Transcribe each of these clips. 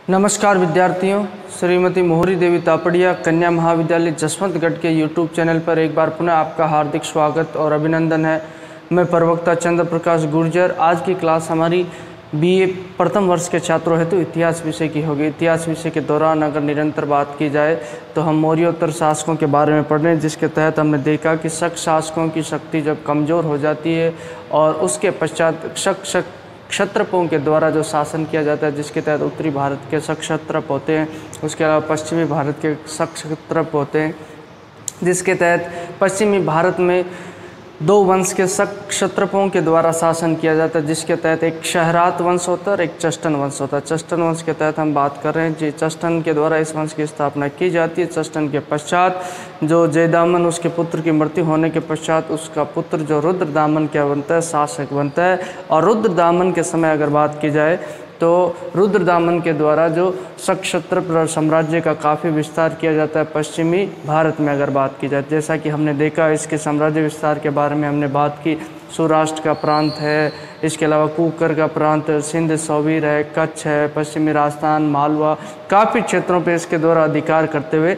नमस्कार विद्यार्थियों, श्रीमती मोहरी देवी तापड़िया कन्या महाविद्यालय जसवंतगढ़ के यूट्यूब चैनल पर एक बार पुनः आपका हार्दिक स्वागत और अभिनंदन है। मैं प्रवक्ता चंद्र प्रकाश गुर्जर। आज की क्लास हमारी बीए प्रथम वर्ष के छात्रों हेतु इतिहास विषय की होगी। इतिहास विषय के दौरान अगर निरंतर बात की जाए तो हम मौर्योत्तर शासकों के बारे में पढ़ रहे हैं, जिसके तहत हमने देखा कि शक शासकों की शक्ति जब कमज़ोर हो जाती है और उसके पश्चात क्षत्रपों के द्वारा जो शासन किया जाता है, जिसके तहत उत्तरी भारत के शक क्षत्रप होते हैं, उसके अलावा पश्चिमी भारत के शक क्षत्रप होते हैं, जिसके तहत पश्चिमी भारत में दो वंश के शक क्षत्रपों के द्वारा शासन किया जाता है, जिसके तहत एक शहरात वंश होता है और एक चष्टन वंश होता है। चष्टन वंश के तहत हम बात कर रहे हैं जी, चष्टन के द्वारा इस वंश की स्थापना की जाती है। चष्टन के पश्चात जो जयदामन, उसके पुत्र की मृत्यु होने के पश्चात उसका पुत्र जो रुद्रदामन क्या बनता है, शासक बनता है। और रुद्रदामन के समय अगर बात की जाए तो रुद्रदामन के द्वारा जो शक क्षत्रप साम्राज्य का काफ़ी विस्तार किया जाता है पश्चिमी भारत में अगर बात की जाए। जैसा कि हमने देखा, इसके साम्राज्य विस्तार के बारे में हमने बात की। सौराष्ट्र का प्रांत है, इसके अलावा कुकर का प्रांत, सिंध सौवीर है, कच्छ है, पश्चिमी राजस्थान, मालवा, काफ़ी क्षेत्रों पर इसके द्वारा अधिकार करते हुए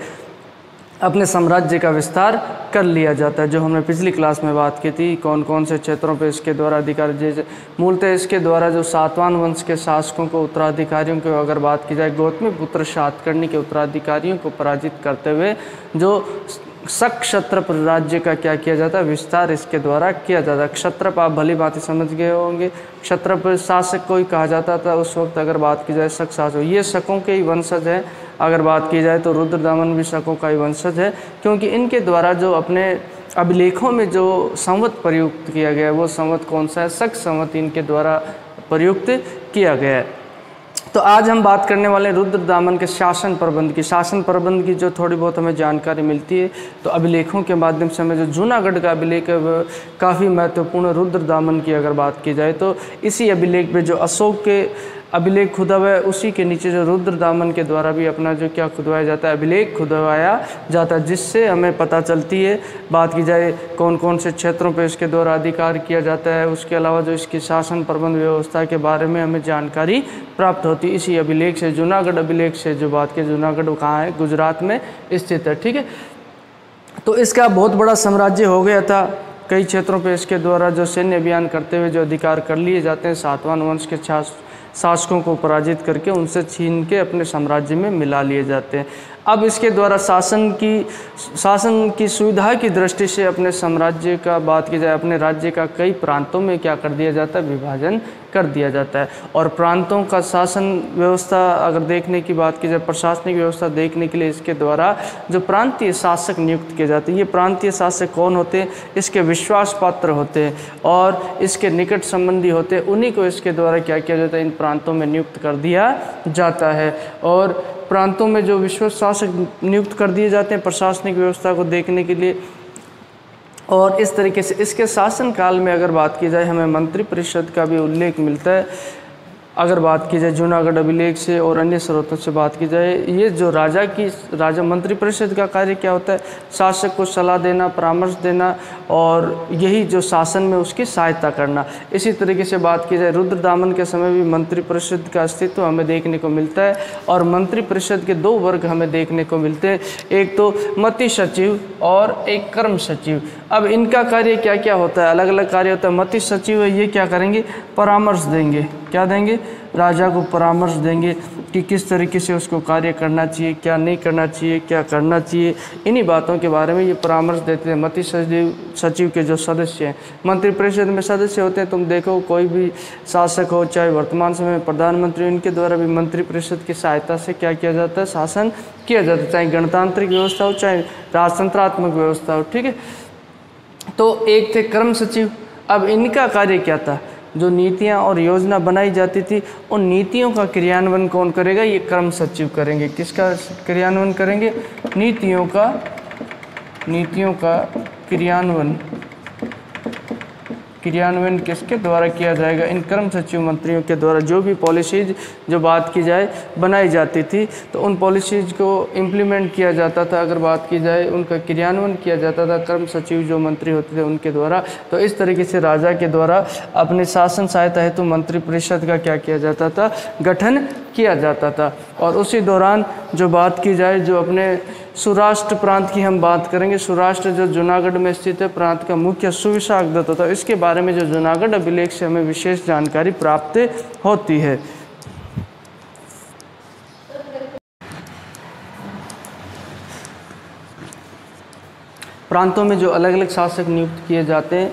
अपने साम्राज्य का विस्तार कर लिया जाता है। जो हमने पिछली क्लास में बात की थी, कौन कौन से क्षेत्रों पर इसके द्वारा अधिकार, जैसे मूलतः इसके द्वारा जो सातवाहन वंश के शासकों को, उत्तराधिकारियों को अगर बात की जाए, गौतमी पुत्र सातकर्णी के उत्तराधिकारियों को पराजित करते हुए जो शक क्षत्रप राज्य का क्या किया जाता है, विस्तार इसके द्वारा किया जाता है। क्षत्रप आप भली भांति समझ गए होंगे, क्षत्रप शासक को ही कहा जाता था उस वक्त। अगर बात की जाए शक शासक, ये शकों के ही वंशज हैं। अगर बात की जाए तो रुद्रदामन भी शकों का ही वंशज है, क्योंकि इनके द्वारा जो अपने अभिलेखों में जो संवत प्रयुक्त किया गया है, वो संवत कौन सा है, शक संवत इनके द्वारा प्रयुक्त किया गया है। तो आज हम बात करने वाले हैं रुद्रदामन के शासन प्रबंध की। शासन प्रबंध की जो थोड़ी बहुत हमें जानकारी मिलती है, तो अभिलेखों के माध्यम से हमें जो जूनागढ़ का अभिलेख है वो काफ़ी महत्वपूर्ण। रुद्रदामन की अगर बात की जाए तो इसी अभिलेख पे जो अशोक के अभिलेख खुदा हुआ है, उसी के नीचे जो रुद्रदामन के द्वारा भी अपना जो क्या खुदवाया जाता है, अभिलेख खुदवाया जाता है, जिससे हमें पता चलती है। बात की जाए कौन कौन से क्षेत्रों पे इसके द्वारा अधिकार किया जाता है, उसके अलावा जो इसकी शासन प्रबंध व्यवस्था के बारे में हमें जानकारी प्राप्त होती है इसी अभिलेख से। जूनागढ़ अभिलेख से जो बात की, जूनागढ़ कहाँ है, गुजरात में स्थित है, ठीक है। तो इसका बहुत बड़ा साम्राज्य हो गया था। कई क्षेत्रों पर इसके द्वारा जो सैन्य अभियान करते हुए जो अधिकार कर लिए जाते हैं, सातवाहन वंश के शासकों को पराजित करके उनसे छीन के अपने साम्राज्य में मिला लिए जाते हैं। अब इसके द्वारा शासन की सुविधा की दृष्टि से अपने साम्राज्य का बात की जाए, अपने राज्य का कई प्रांतों में क्या कर दिया जाता है, विभाजन कर दिया जाता है। और प्रांतों का शासन व्यवस्था अगर देखने की बात की जाए, प्रशासनिक व्यवस्था देखने के लिए इसके द्वारा जो प्रांतीय शासक नियुक्त किए जाते हैं। ये प्रांतीय शासक कौन होते हैं, इसके विश्वास पात्र होते हैं और इसके निकट संबंधी होते हैं। उन्हीं को इसके द्वारा क्या किया जाता है, इन प्रांतों में नियुक्त कर दिया जाता है। और प्रांतों में जो विश्वास शासक नियुक्त कर दिए जाते हैं प्रशासनिक व्यवस्था को देखने के लिए। और इस तरीके से इसके शासन काल में अगर बात की जाए, हमें मंत्रिपरिषद का भी उल्लेख मिलता है। अगर बात की जाए जूनागढ़ अभिलेख से और अन्य स्रोतों से बात की जाए, ये जो राजा मंत्रिपरिषद का कार्य क्या होता है, शासक को सलाह देना, परामर्श देना और यही जो शासन में उसकी सहायता करना। इसी तरीके से बात की जाए, रुद्रदामन के समय भी मंत्रिपरिषद का अस्तित्व हमें देखने को मिलता है। और मंत्रिपरिषद के दो वर्ग हमें देखने को मिलते हैं, एक तो मति सचिव और एक कर्म सचिव। अब इनका कार्य क्या क्या होता है, अलग अलग कार्य होता है। मति सचिव है, ये क्या करेंगे, परामर्श देंगे। क्या देंगे, राजा को परामर्श देंगे कि किस तरीके से उसको कार्य करना चाहिए, क्या नहीं करना चाहिए, क्या करना चाहिए। इन्हीं बातों के बारे में ये परामर्श देते हैं। मति सचिव के जो सदस्य हैं, मंत्रिपरिषद में सदस्य होते हैं। तुम देखो कोई भी शासक हो, चाहे वर्तमान समय में प्रधानमंत्री, इनके द्वारा भी मंत्रिपरिषद की सहायता से क्या किया जाता है, शासन किया जाता है, चाहे गणतांत्रिक व्यवस्था हो, चाहे राजतंत्रात्मक व्यवस्था हो, ठीक है। तो एक थे कर्म सचिव। अब इनका कार्य क्या था, जो नीतियाँ और योजना बनाई जाती थी, उन नीतियों का क्रियान्वयन कौन करेगा, ये कर्म सचिव करेंगे। किसका क्रियान्वयन करेंगे, नीतियों क्रियान्वयन किसके द्वारा किया जाएगा? इन क्रम सचिव मंत्रियों के द्वारा। जो भी पॉलिसीज जो बात की जाए बनाई जाती थी तो उन पॉलिसीज को इम्प्लीमेंट किया जाता था, अगर बात की जाए उनका क्रियान्वयन किया जाता था क्रम सचिव जो मंत्री होते थे उनके द्वारा। तो इस तरीके से राजा के द्वारा अपने शासन सहायता हेतु मंत्रिपरिषद का क्या किया जाता था? गठन किया जाता था। और उसी दौरान जो बात की जाए, जो अपने सौराष्ट्र प्रांत की हम बात करेंगे, सौराष्ट्र जो जूनागढ़ में स्थित है प्रांत का मुख्य सुविशाख दत्त होता है। इसके बारे में जो जूनागढ़ अभिलेख से हमें विशेष जानकारी प्राप्त होती है। प्रांतों में जो अलग अलग शासक नियुक्त किए जाते हैं,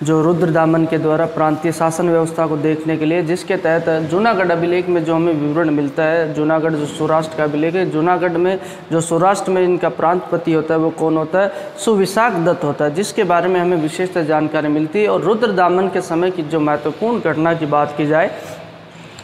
जो रुद्रदामन के द्वारा प्रांतीय शासन व्यवस्था को देखने के लिए, जिसके तहत जूनागढ़ अभिलेख में जो हमें विवरण मिलता है, जूनागढ़ जो सौराष्ट्र का अभिलेख है, जूनागढ़ में जो सौराष्ट्र में इनका प्रांतपति होता है वो कौन होता है? सुविशाख दत्त होता है, जिसके बारे में हमें विशेषतः जानकारी मिलती है। और रुद्रदामन के समय की जो महत्वपूर्ण घटना की बात की जाए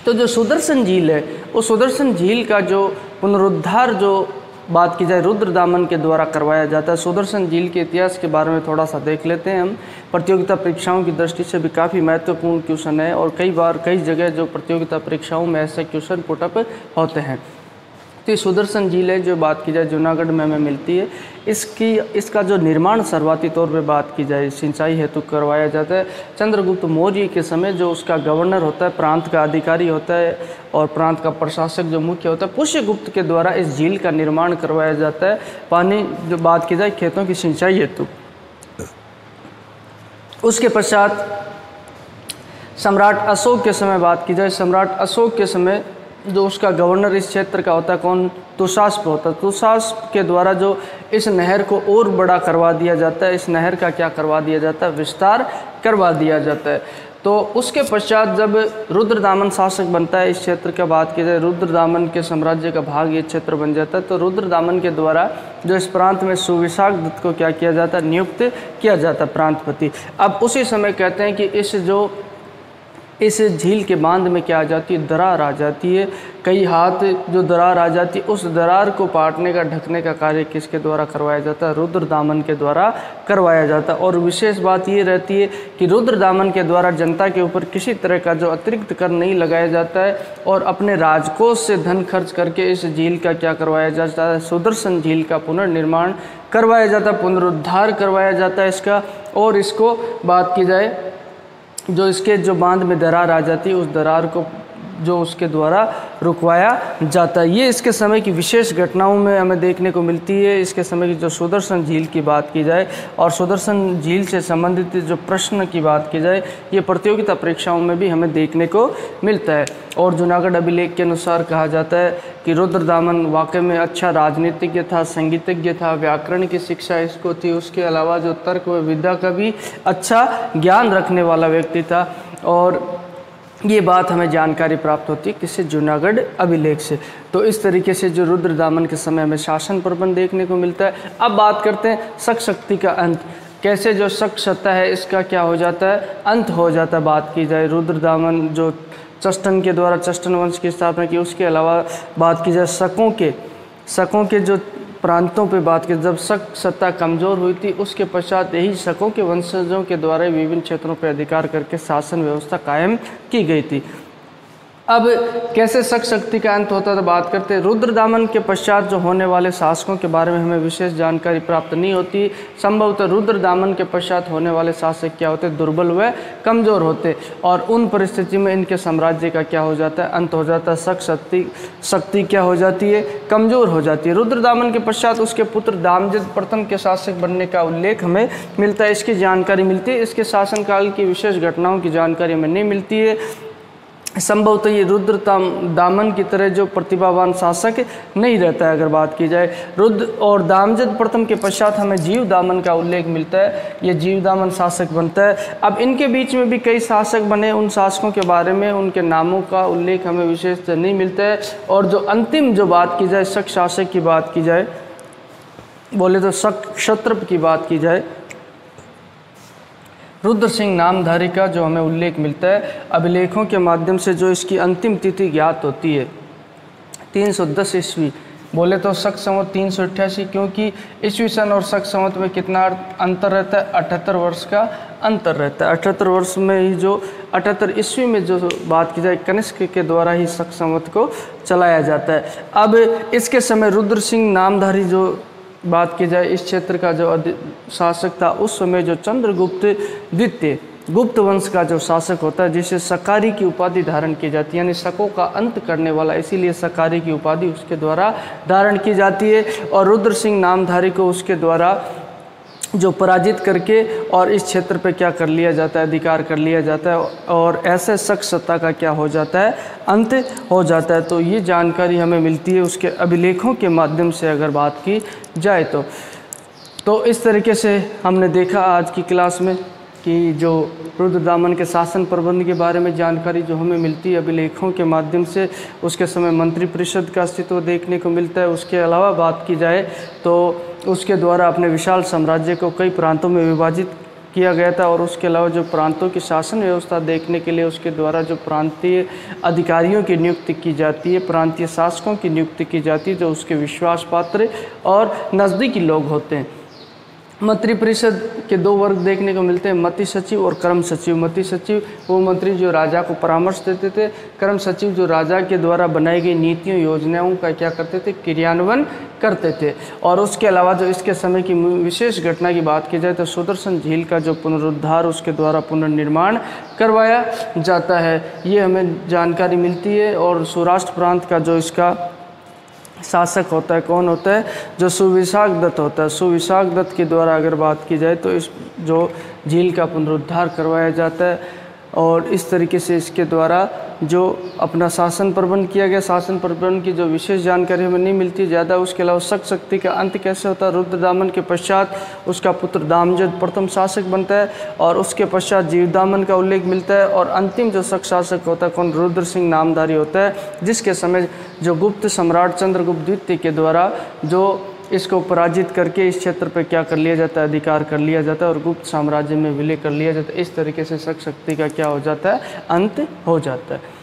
तो जो सुदर्शन झील है, उस सुदर्शन झील का जो पुनरुद्धार जो बात की जाए रुद्रदामन के द्वारा करवाया जाता है। सुदर्शन झील के इतिहास के बारे में थोड़ा सा देख लेते हैं हम। प्रतियोगिता परीक्षाओं की दृष्टि से भी काफ़ी महत्वपूर्ण क्वेश्चन है और कई बार कई जगह जो प्रतियोगिता परीक्षाओं में ऐसे क्वेश्चन पुटअप होते हैं। तो ये सुदर्शन झील है जो बात की जाए जूनागढ़ में हमें मिलती है। इसका जो निर्माण शुरुआती तौर पे बात की जाए सिंचाई हेतु करवाया जाता है। चंद्रगुप्त मौर्य के समय जो उसका गवर्नर होता है, प्रांत का अधिकारी होता है और प्रांत का प्रशासक जो मुख्य होता है, पुष्यगुप्त के द्वारा इस झील का निर्माण करवाया जाता है। पानी जो बात की जाए खेतों की सिंचाई हेतु। उसके पश्चात सम्राट अशोक के समय बात की जाए, सम्राट अशोक के समय जो उसका गवर्नर इस क्षेत्र का होता है कौन? तुषास्प होता है। तुषास्प के द्वारा जो इस नहर को और बड़ा करवा दिया जाता है, इस नहर का क्या करवा दिया जाता है? विस्तार करवा दिया जाता है। तो उसके पश्चात जब रुद्रदामन शासक बनता है, इस क्षेत्र का बात की जाए, रुद्रदामन के साम्राज्य का भाग ये क्षेत्र बन जाता है। तो रुद्रदामन के द्वारा जो इस प्रांत में सुविशाख दत्त को क्या किया जाता है? नियुक्त किया जाता है प्रांतपति। अब उसी समय कहते हैं कि इस झील के बांध में क्या आ जाती है? दरार आ जाती है। कई हाथ जो दरार आ जाती है, उस दरार को पाटने का ढकने का कार्य किसके द्वारा करवाया जाता है? रुद्रदामन के द्वारा करवाया जाता है। और विशेष बात ये रहती है कि रुद्रदामन के द्वारा जनता के ऊपर किसी तरह का जो अतिरिक्त कर नहीं लगाया जाता है और अपने राजकोष से धन खर्च करके इस झील का क्या करवाया जाता है? सुदर्शन झील का पुनर्निर्माण करवाया जाता है, पुनरुद्धार करवाया जाता है इसका। और इसको बात की जाए जो इसके जो बांध में दरार आ जाती है, उस दरार को जो उसके द्वारा रुकवाया जाता है। ये इसके समय की विशेष घटनाओं में हमें देखने को मिलती है। इसके समय की जो सुदर्शन झील की बात की जाए और सुदर्शन झील से संबंधित जो प्रश्न की बात की जाए, ये प्रतियोगिता परीक्षाओं में भी हमें देखने को मिलता है। और जूनागढ़ अभिलेख के अनुसार कहा जाता है कि रुद्रदामन वाकई में अच्छा राजनीतिज्ञ था, संगीतज्ञ था, व्याकरण की शिक्षा इसको थी, उसके अलावा जो तर्क व विद्या का भी अच्छा ज्ञान रखने वाला व्यक्ति था। और ये बात हमें जानकारी प्राप्त होती है किससे? जूनागढ़ अभिलेख से। तो इस तरीके से जो रुद्रदामन के समय में शासन प्रबंध देखने को मिलता है। अब बात करते हैं शक शक्ति का अंत। कैसे जो शक सत्ता है इसका क्या हो जाता है? अंत हो जाता है। बात की जाए रुद्रदामन जो चष्टन के द्वारा चष्टन वंश की स्थापना की, उसके अलावा बात की जाए शकों के जो प्रांतों पे बात की, जब शक सत्ता कमज़ोर हुई थी उसके पश्चात यही शकों के वंशजों के द्वारा विभिन्न क्षेत्रों पर अधिकार करके शासन व्यवस्था कायम की गई थी। अब कैसे शक शक्ति का अंत होता था बात करते हैं। रुद्रदामन के पश्चात जो होने वाले शासकों के बारे में हमें विशेष जानकारी प्राप्त नहीं होती। संभवतः रुद्रदामन के पश्चात होने वाले शासक क्या होते? दुर्बल व कमज़ोर होते और उन परिस्थिति में इनके साम्राज्य का क्या हो जाता है? अंत हो जाता है। शक शक्ति क्या हो जाती है? कमज़ोर हो जाती है। रुद्रदामन के पश्चात उसके पुत्र दामजद प्रथम के शासक बनने का उल्लेख हमें मिलता है, इसकी जानकारी मिलती है। इसके शासनकाल की विशेष घटनाओं की जानकारी हमें नहीं मिलती है। संभवतः ये रुद्रदामन की तरह जो प्रतिभावान शासक नहीं रहता है। अगर बात की जाए रुद्र और दामजद प्रथम के पश्चात हमें जीवदामन का उल्लेख मिलता है, ये जीवदामन शासक बनता है। अब इनके बीच में भी कई शासक बने, उन शासकों के बारे में उनके नामों का उल्लेख हमें विशेष नहीं मिलता है। और जो अंतिम जो बात की जाए शक शासक की बात की जाए, बोले तो शक क्षत्रप की बात की जाए, रुद्र सिंह नामधारी का जो हमें उल्लेख मिलता है अभिलेखों के माध्यम से, जो इसकी अंतिम तिथि ज्ञात होती है 310 ईस्वी बोले तो शक संवत 388, क्योंकि ईस्वी सन और शक संवत में कितना अंतर रहता है, 78 वर्ष का अंतर रहता है। 78 वर्ष में ही जो 78 ईस्वी में जो बात की जाए कनिष्क के द्वारा ही शक संवत को चलाया जाता है। अब इसके समय रुद्र सिंह नामधारी जो बात की जाए इस क्षेत्र का जो शासक था, उस समय जो चंद्रगुप्त द्वितीय गुप्त वंश का जो शासक होता है, जिसे सकारी की उपाधि धारण की जाती है, यानी शकों का अंत करने वाला, इसीलिए सकारी की उपाधि उसके द्वारा धारण की जाती है। और रुद्र सिंह नामधारी को उसके द्वारा जो पराजित करके और इस क्षेत्र पे क्या कर लिया जाता है, अधिकार कर लिया जाता है, और ऐसे शक सत्ता का क्या हो जाता है, अंत हो जाता है। तो ये जानकारी हमें मिलती है उसके अभिलेखों के माध्यम से अगर बात की जाए तो इस तरीके से हमने देखा आज की क्लास में कि जो रुद्रदामन के शासन प्रबंध के बारे में जानकारी जो हमें मिलती है अभिलेखों के माध्यम से, उसके समय मंत्री परिषद का अस्तित्व देखने को मिलता है। उसके अलावा बात की जाए तो उसके द्वारा अपने विशाल साम्राज्य को कई प्रांतों में विभाजित किया गया था, और उसके अलावा जो प्रांतों की शासन व्यवस्था देखने के लिए उसके द्वारा जो प्रांतीय अधिकारियों की नियुक्ति की जाती है, प्रांतीय शासकों की नियुक्ति की जाती है, जो उसके विश्वास पात्र और नज़दीकी लोग होते हैं। मंत्री परिषद के दो वर्ग देखने को मिलते हैं, मति सचिव और कर्म सचिव। मति सचिव वो मंत्री जो राजा को परामर्श देते थे, कर्म सचिव जो राजा के द्वारा बनाई गई नीतियों योजनाओं का क्या करते थे, क्रियान्वयन करते थे। और उसके अलावा जो इसके समय की विशेष घटना की बात की जाए तो सुदर्शन झील का जो पुनरुद्धार उसके द्वारा पुनर्निर्माण करवाया जाता है, ये हमें जानकारी मिलती है। और सौराष्ट्र प्रांत का जो इसका शासक होता है, कौन होता है, जो सुविशाख दत्त होता है। सुविशाख दत्त के द्वारा अगर बात की जाए तो इस जो झील का पुनरुद्धार करवाया जाता है, और इस तरीके से इसके द्वारा जो अपना शासन प्रबंध किया गया। शासन प्रबंध की जो विशेष जानकारी हमें नहीं मिलती ज़्यादा। उसके अलावा शक शक्ति का अंत कैसे होता है, रुद्रदामन के पश्चात उसका पुत्र दामजद प्रथम शासक बनता है, और उसके पश्चात जीवदामन का उल्लेख मिलता है, और अंतिम जो शक शासक होता है कौन, रुद्र सिंह नामधारी होता है, जिसके समय जो गुप्त सम्राट चंद्रगुप्त द्वितीय के द्वारा जो इसको पराजित करके इस क्षेत्र पे क्या कर लिया जाता है, अधिकार कर लिया जाता है, और गुप्त साम्राज्य में विलय कर लिया जाता है। इस तरीके से शक शक्ति का क्या हो जाता है, अंत हो जाता है।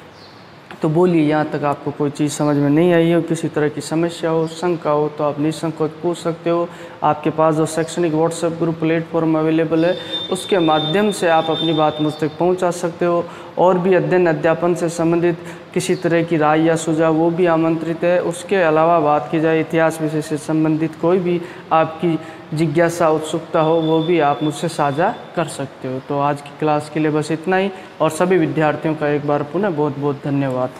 तो बोलिए, यहाँ तक आपको कोई चीज़ समझ में नहीं आई हो, किसी तरह की समस्या हो, शंका हो, तो आप निसंकोच पूछ सकते हो। आपके पास जो शैक्षणिक व्हाट्सएप ग्रुप प्लेटफॉर्म अवेलेबल है, उसके माध्यम से आप अपनी बात मुझ तक पहुँचा सकते हो। और भी अध्ययन अध्यापन से संबंधित किसी तरह की राय या सुझाव वो भी आमंत्रित है। उसके अलावा बात की जाए इतिहास विषय से संबंधित कोई भी आपकी जिज्ञासा उत्सुकता हो, वो भी आप मुझसे साझा कर सकते हो। तो आज की क्लास के लिए बस इतना ही, और सभी विद्यार्थियों का एक बार पुनः बहुत बहुत धन्यवाद।